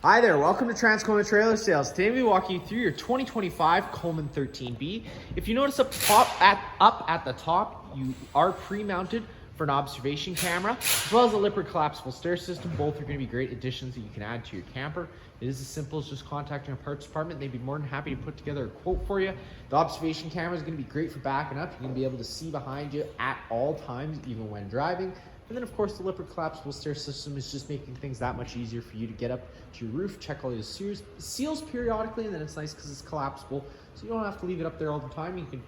Hi there, welcome to Coleman Trailer Sales. Today we walk you through your 2025 Coleman 13B. If you notice up at the top, you are pre-mounted for an observation camera, as well as a lipper collapsible stair system. Both are going to be great additions that you can add to your camper. It is as simple as just contacting a parts department. They'd be more than happy to put together a quote for you. The observation camera is going to be great for backing up. You're going to be able to see behind you at all times, even when driving. And then of course the lipper collapsible stair system is just making things that much easier for you to get up to your roof, check all your seals periodically, and then it's nice because it's collapsible, so you don't have to leave it up there all the time. You can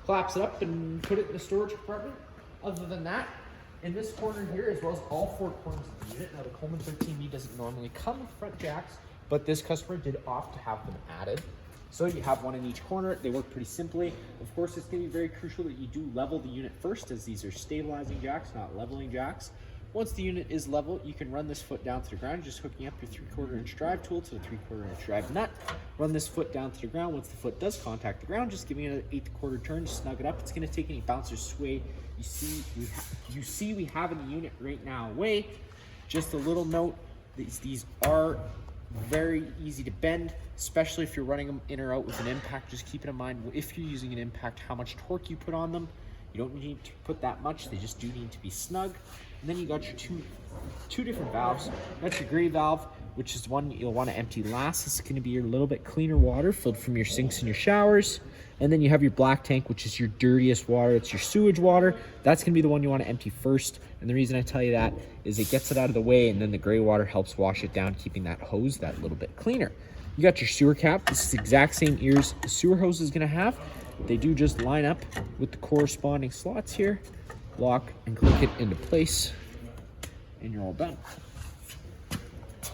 collapse it up and put it in a storage compartment. Other than that, in this corner here, as well as all four corners of the unit, now the Coleman 13B doesn't normally come with front jacks, but this customer did opt to have them added. So you have one in each corner. They work pretty simply. Of course, it's going to be very crucial that you do level the unit first, as these are stabilizing jacks, not leveling jacks. Once the unit is level, you can run this foot down to the ground, just hooking up your 3/4 inch drive tool to the 3/4 inch drive nut. Run this foot down to the ground. Once the foot does contact the ground, just give me an 1/8 turn, snug it up. It's going to take any bounce or sway you see we have in the unit right now away. Just a little note, these are very easy to bend, especially if you're running them in or out with an impact. Just keep it in mind, if you're using an impact, how much torque you put on them. You don't need to put that much, they just do need to be snug. And then you got your two different valves. You got your gray valve, which is one you'll want to empty last. This is going to be your little bit cleaner water filled from your sinks and your showers. And then you have your black tank, which is your dirtiest water. It's your sewage water. That's going to be the one you want to empty first. And the reason I tell you that is it gets it out of the way, and then the gray water helps wash it down, keeping that hose that little bit cleaner. You got your sewer cap. This is the exact same ears the sewer hose is going to have. They do just line up with the corresponding slots here. Lock and click it into place, and you're all done.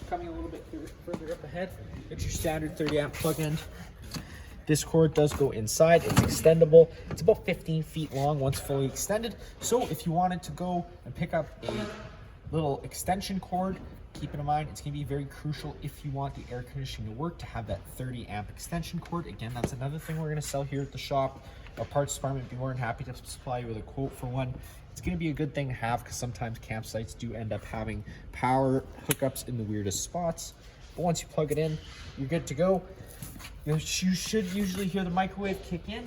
Coming a little bit further up ahead, it's your standard 30 amp plug end. This cord does go inside. It's extendable. It's about 15 feet long once fully extended. So if you wanted to go and pick up a little extension cord, keep in mind it's going to be very crucial if you want the air conditioning to work, to have that 30 amp extension cord. Again, that's another thing we're going to sell here at the shop. Our parts department would be more than happy to supply you with a quote for one. It's going to be a good thing to have, because sometimes campsites do end up having power hookups in the weirdest spots. But once you plug it in, you're good to go. You should usually hear the microwave kick in.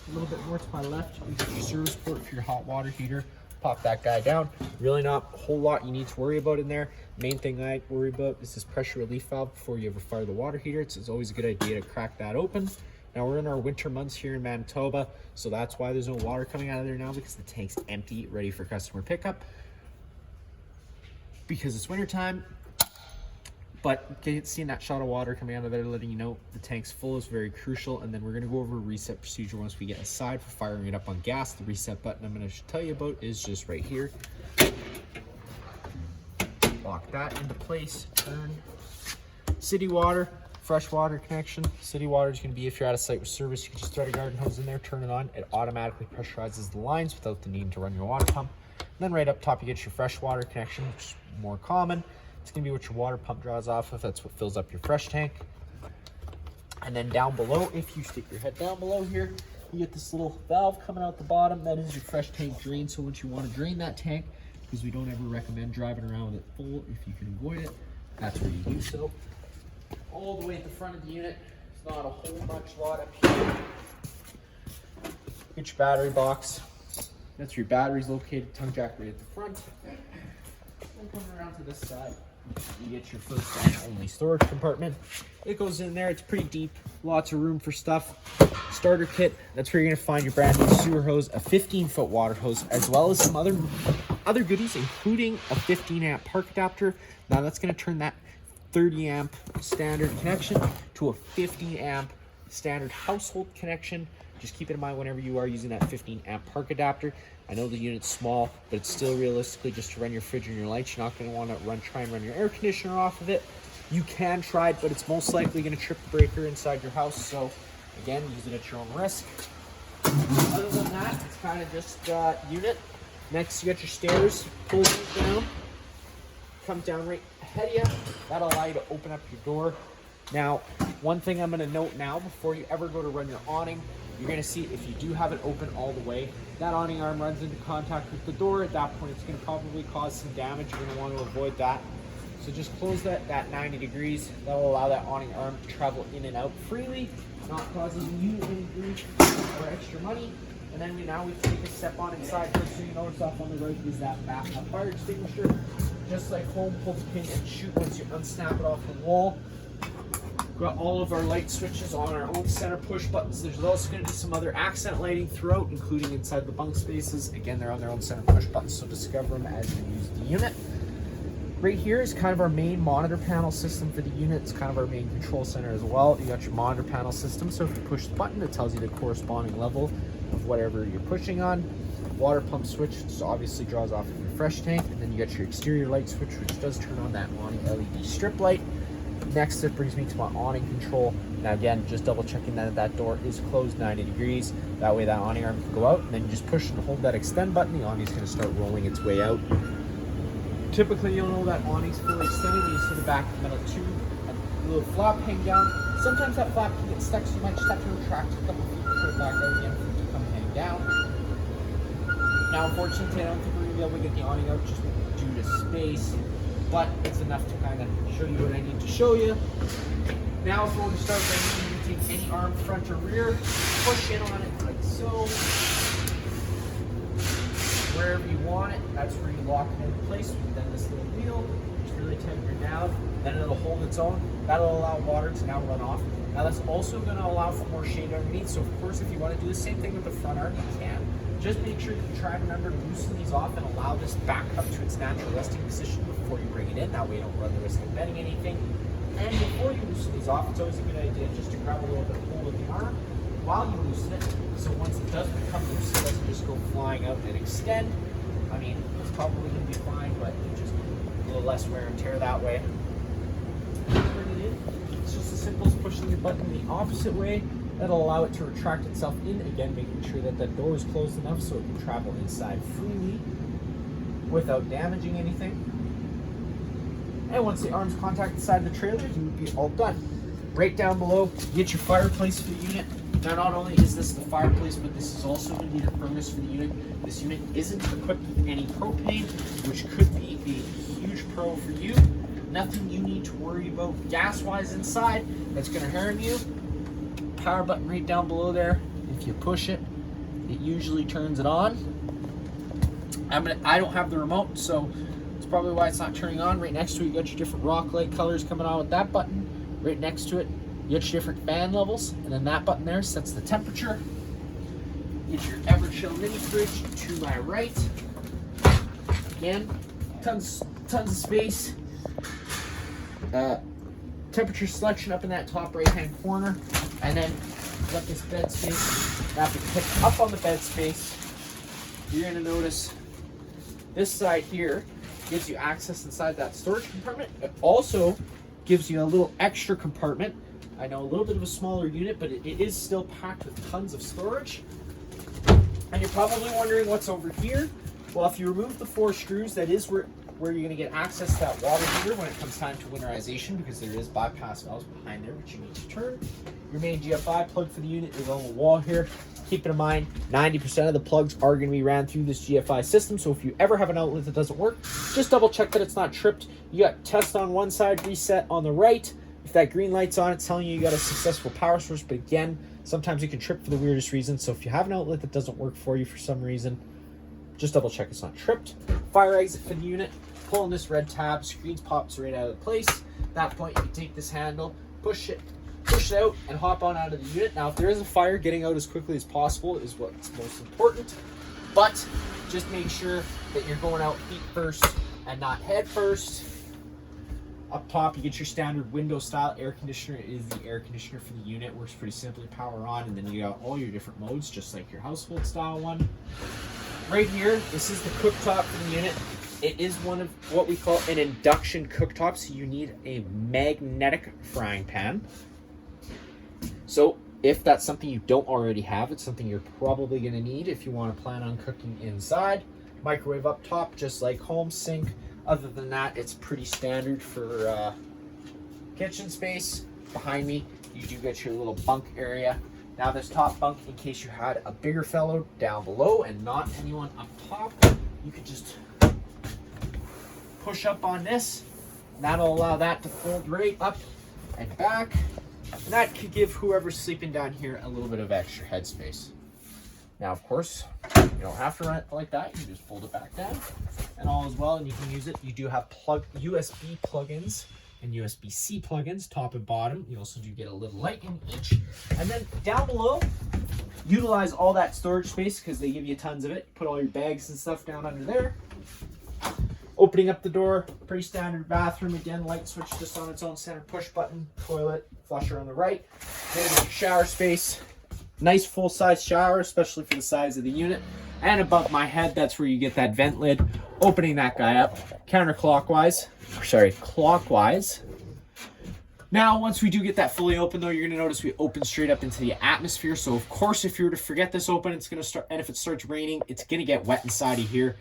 A little bit more to my left, you got your service port for your hot water heater. Pop that guy down. Really not a whole lot you need to worry about in there. Main thing I worry about is this pressure relief valve before you ever fire the water heater. It's always a good idea to crack that open. Now we're in our winter months here in Manitoba, so that's why there's no water coming out of there now, because the tank's empty, ready for customer pickup. Because it's winter time, but seeing that shot of water coming out of there, letting you know the tank's full, is very crucial. And then we're going to go over a reset procedure once we get aside for firing it up on gas. The reset button I'm going to tell you about is just right here. Lock that into place. Turn. City water, fresh water connection. City water is going to be if you're at a site with service, you can just thread a garden hose in there, turn it on. It automatically pressurizes the lines without the need to run your water pump. And then right up top you get your fresh water connection, which is more common. It's going to be what your water pump draws off of. That's what fills up your fresh tank. And then down below, if you stick your head down below here, you get this little valve coming out the bottom. That is your fresh tank drain. So once you want to drain that tank, because we don't ever recommend driving around with it full if you can avoid it, that's where you do so. All the way at the front of the unit, it's not a whole lot up here. Get your battery box. That's where your batteries located. Tongue jack right at the front. And coming around to this side, you get your first and only storage compartment. It goes in there. It's pretty deep, lots of room for stuff. Starter kit, that's where you're going to find your brand new sewer hose, a 15-foot water hose, as well as some other goodies, including a 15 amp park adapter. Now that's going to turn that 30 amp standard connection to a 50 amp standard household connection. Just keep it in mind whenever you are using that 15 amp park adapter. I know the unit's small, but it's still realistically just to run your fridge and your lights. You're not going to want to try and run your air conditioner off of it. You can try it, but it's most likely going to trip the breaker inside your house. So again, use it at your own risk. Other than that, it's kind of just unit. Next, you got your stairs. Pull these down. Come down right ahead of you. That'll allow you to open up your door. Now, one thing I'm going to note now, before you ever go to run your awning, you're going to see if you do have it open all the way, that awning arm runs into contact with the door. At that point, it's going to probably cause some damage. You're going to want to avoid that. So just close that 90 degrees. That will allow that awning arm to travel in and out freely, not causing you any grief or extra money. And then now we take a step on inside. First thing you notice off on the right is that backup fire extinguisher. Just like home, pull the pin and shoot once you unsnap it off the wall. Got all of our light switches on our own center push buttons. There's also going to be some other accent lighting throughout, including inside the bunk spaces. Again, they're on their own center push buttons, so discover them as you use the unit. Right here is kind of our main monitor panel system for the unit. It's kind of our main control center as well. You got your monitor panel system, so if you push the button, it tells you the corresponding level of whatever you're pushing on. Water pump switch, which obviously draws off of your fresh tank, and then you got your exterior light switch, which does turn on that awning LED strip light. Next, it brings me to my awning control. Now again, just double checking that that door is closed 90 degrees. That way that awning arm can go out, and then you just push and hold that extend button. The awning is going to start rolling its way out. Typically, you'll know that awning's fully extended when you see the back of the metal tube and the little flap hang down. Sometimes that flap can get stuck, so you might just have to retract a couple feet to put it back out again for it to come hang down. Now, unfortunately, I don't think we're going to be able to get the awning out just due to space, but it's enough to kind of show you what I need to show you. Now, if we want to start bringing, you can take any arm, front or rear, push in on it like so. Wherever you want it, that's where you lock it into place. Then this little wheel, just really tighten her down, then it'll hold its own. That'll allow water to now run off. Now that's also going to allow for more shade underneath. So of course, if you want to do the same thing with the front arm, you can. Just make sure you try to remember to loosen these off and allow this back up to its natural resting position before you bring it in. That way you don't run the risk of bending anything. And before you loosen these off, it's always a good idea just to grab a little bit of hold of the arm while you loosen it. So once it does become loose, it doesn't just go flying out and extend. I mean, it's probably going to be fine, but just a little less wear and tear that way. Bring it in. It's just as simple as pushing your button the opposite way. That'll allow it to retract itself in, again, making sure that that door is closed enough so it can travel inside freely without damaging anything. And once the arms contact the side of the trailer, you would be all done. Right down below, you get your fireplace for the unit. Now, not only is this the fireplace, but this is also going to be the furnace for the unit. This unit isn't equipped with any propane, which could be a huge pro for you. Nothing you need to worry about gas-wise inside that's going to harm you. Power button right down below there. If you push it, it usually turns it on. I don't have the remote, so it's probably why it's not turning on. Right next to it, you got your different rock light colors coming on with that button. Right next to it, you get your different fan levels, and then that button there sets the temperature. Get your Everchill mini fridge to my right. Again, tons of space. Temperature selection up in that top right-hand corner, and then got this bed space. Now, if you pick up on the bed space, you're going to notice this side here gives you access inside that storage compartment. It also gives you a little extra compartment. I know a little bit of a smaller unit, but it is still packed with tons of storage. And you're probably wondering what's over here. Well, if you remove the 4 screws, that is where you're going to get access to that water heater when it comes time to winterization, because there is bypass valves behind there which you need to turn. Your main GFI plug for the unit is on the wall here. Keep in mind, 90% of the plugs are going to be ran through this GFI system, so if you ever have an outlet that doesn't work, just double check that it's not tripped. You got test on one side, reset on the right. If that green light's on, it's telling you got a successful power source, but again, sometimes you can trip for the weirdest reasons, so if you have an outlet that doesn't work for you for some reason, just double check it's not tripped. Fire exit for the unit. Pulling this red tab, screens pops right out of place. At that point, you can take this handle, push it out, and hop on out of the unit. Now, if there is a fire, getting out as quickly as possible is what's most important. But just make sure that you're going out feet first and not head first. Up top, you get your standard window style air conditioner. It is the air conditioner for the unit. Works pretty simply, power on, and then you got all your different modes, just like your household style one. Right here, this is the cooktop for the unit. It is one of what we call an induction cooktop, so you need a magnetic frying pan. So if that's something you don't already have, it's something you're probably going to need if you want to plan on cooking inside. Microwave up top, just like home, sink. Other than that, it's pretty standard for kitchen space. Behind me, you do get your little bunk area. Now this top bunk, in case you had a bigger fellow down below and not anyone up top, you could just push up on this, And that'll allow that to fold right up and back. And that could give whoever's sleeping down here a little bit of extra headspace. Now, of course, you don't have to run it like that. You can just fold it back down and all is well, and you can use it. You do have USB plugins and USB-C plugins, top and bottom. You also do get a little light in each. And then down below, utilize all that storage space because they give you tons of it. Put all your bags and stuff down under there. Opening up the door, pretty standard bathroom. Again, light switch just on its own center push button. Toilet, flusher on the right. Then your shower space. Nice full-size shower, especially for the size of the unit. And above my head, that's where you get that vent lid. Opening that guy up clockwise. Now, once we do get that fully open, though, you're going to notice we open straight up into the atmosphere. So, of course, if you were to forget this open, it's going to start, and if it starts raining, it's going to get wet inside of here.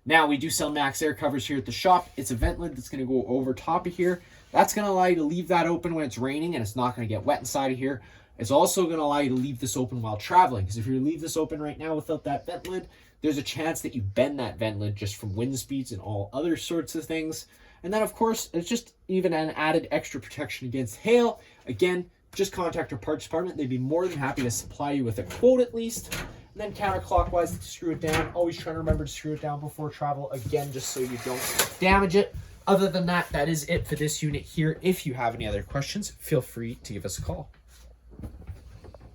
Now, we do sell Max Air covers here at the shop. It's a vent lid that's going to go over top of here. That's going to allow you to leave that open when it's raining, and it's not going to get wet inside of here. It's also going to allow you to leave this open while traveling, because if you leave this open right now without that vent lid, there's a chance that you bend that vent lid just from wind speeds and all other sorts of things. And then, of course, it's just even an added extra protection against hail. Again, just contact our parts department. They'd be more than happy to supply you with a quote at least. And then counterclockwise to screw it down. Always try to remember to screw it down before travel, again, just so you don't damage it. Other than that, that is it for this unit here. If you have any other questions, feel free to give us a call.